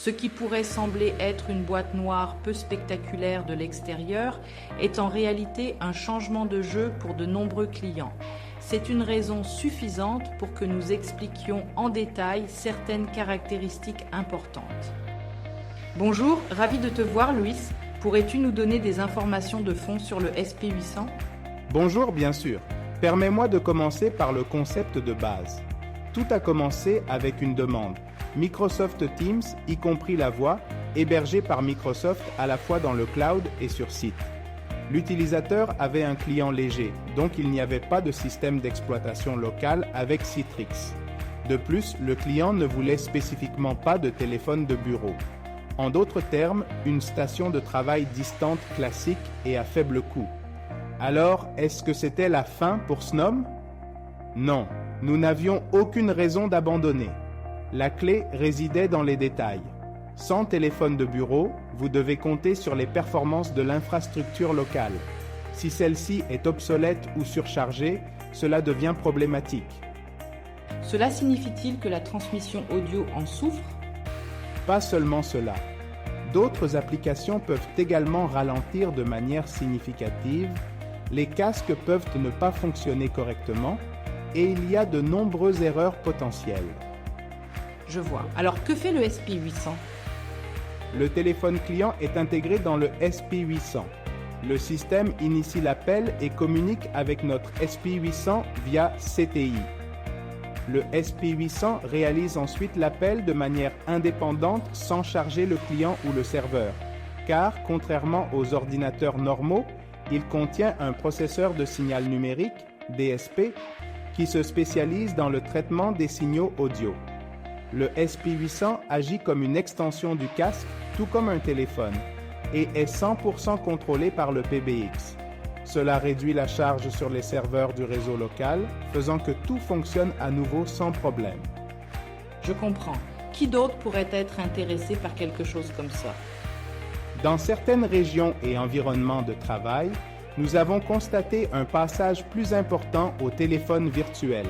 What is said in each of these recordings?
Ce qui pourrait sembler être une boîte noire peu spectaculaire de l'extérieur est en réalité un changement de jeu pour de nombreux clients. C'est une raison suffisante pour que nous expliquions en détail certaines caractéristiques importantes. Bonjour, ravi de te voir Luis. Pourrais-tu nous donner des informations de fond sur le SP800 ? Bonjour, bien sûr. Permets-moi de commencer par le concept de base. Tout a commencé avec une demande. Microsoft Teams, y compris la voix, hébergée par Microsoft à la fois dans le cloud et sur site. L'utilisateur avait un client léger, donc il n'y avait pas de système d'exploitation local avec Citrix. De plus, le client ne voulait spécifiquement pas de téléphone de bureau. En d'autres termes, une station de travail distante classique et à faible coût. Alors, est-ce que c'était la fin pour Snom ? Non, nous n'avions aucune raison d'abandonner. La clé résidait dans les détails. Sans téléphone de bureau, vous devez compter sur les performances de l'infrastructure locale. Si celle-ci est obsolète ou surchargée, cela devient problématique. Cela signifie-t-il que la transmission audio en souffre ? Pas seulement cela. D'autres applications peuvent également ralentir de manière significative. Les casques peuvent ne pas fonctionner correctement et il y a de nombreuses erreurs potentielles. Je vois. Alors que fait le SP800 ? Le téléphone client est intégré dans le SP800. Le système initie l'appel et communique avec notre SP800 via CTI. Le SP800 réalise ensuite l'appel de manière indépendante sans charger le client ou le serveur, car contrairement aux ordinateurs normaux, il contient un processeur de signal numérique, DSP, qui se spécialise dans le traitement des signaux audio. Le SP800 agit comme une extension du casque, tout comme un téléphone, et est 100% contrôlé par le PBX. Cela réduit la charge sur les serveurs du réseau local, faisant que tout fonctionne à nouveau sans problème. Je comprends. Qui d'autre pourrait être intéressé par quelque chose comme ça ? Dans certaines régions et environnements de travail, nous avons constaté un passage plus important au téléphone virtuel.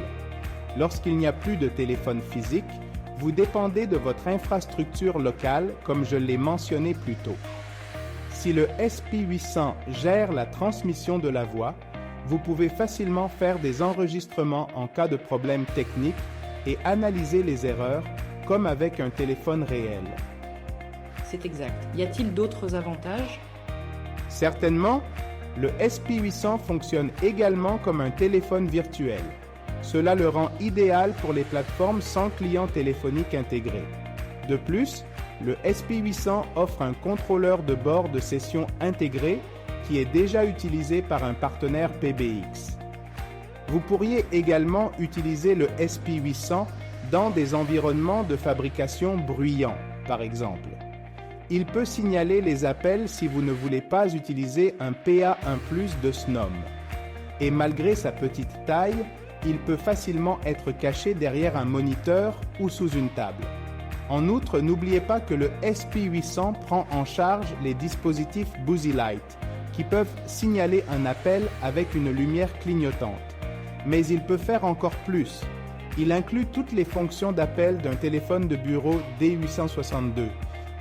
Lorsqu'il n'y a plus de téléphone physique, vous dépendez de votre infrastructure locale, comme je l'ai mentionné plus tôt. Si le SP800 gère la transmission de la voix, vous pouvez facilement faire des enregistrements en cas de problème technique et analyser les erreurs, comme avec un téléphone réel. C'est exact. Y a-t-il d'autres avantages ? Certainement, le SP800 fonctionne également comme un téléphone virtuel. Cela le rend idéal pour les plateformes sans client téléphonique intégré. De plus, le SP800 offre un contrôleur de bord de session intégré qui est déjà utilisé par un partenaire PBX. Vous pourriez également utiliser le SP800 dans des environnements de fabrication bruyants, par exemple. Il peut signaler les appels si vous ne voulez pas utiliser un PA1+ de Snom. Et malgré sa petite taille, il peut facilement être caché derrière un moniteur ou sous une table. En outre, n'oubliez pas que le SP800 prend en charge les dispositifs Busy Light, qui peuvent signaler un appel avec une lumière clignotante. Mais il peut faire encore plus. Il inclut toutes les fonctions d'appel d'un téléphone de bureau D862,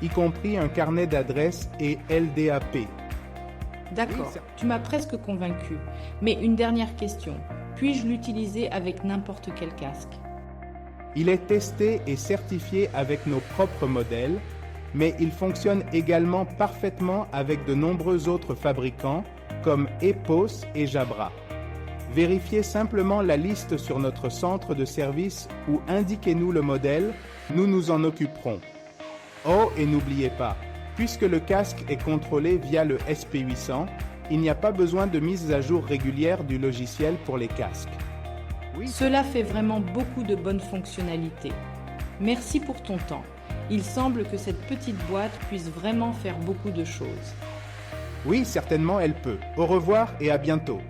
y compris un carnet d'adresses et LDAP. D'accord, tu m'as presque convaincu. Mais une dernière question. Puis-je l'utiliser avec n'importe quel casque ? Il est testé et certifié avec nos propres modèles, mais il fonctionne également parfaitement avec de nombreux autres fabricants comme Epos et Jabra. Vérifiez simplement la liste sur notre centre de service ou indiquez-nous le modèle, nous nous en occuperons. Oh, et n'oubliez pas, puisque le casque est contrôlé via le SP800, il n'y a pas besoin de mise à jour régulière du logiciel pour les casques. Cela fait vraiment beaucoup de bonnes fonctionnalités. Merci pour ton temps. Il semble que cette petite boîte puisse vraiment faire beaucoup de choses. Oui, certainement elle peut. Au revoir et à bientôt.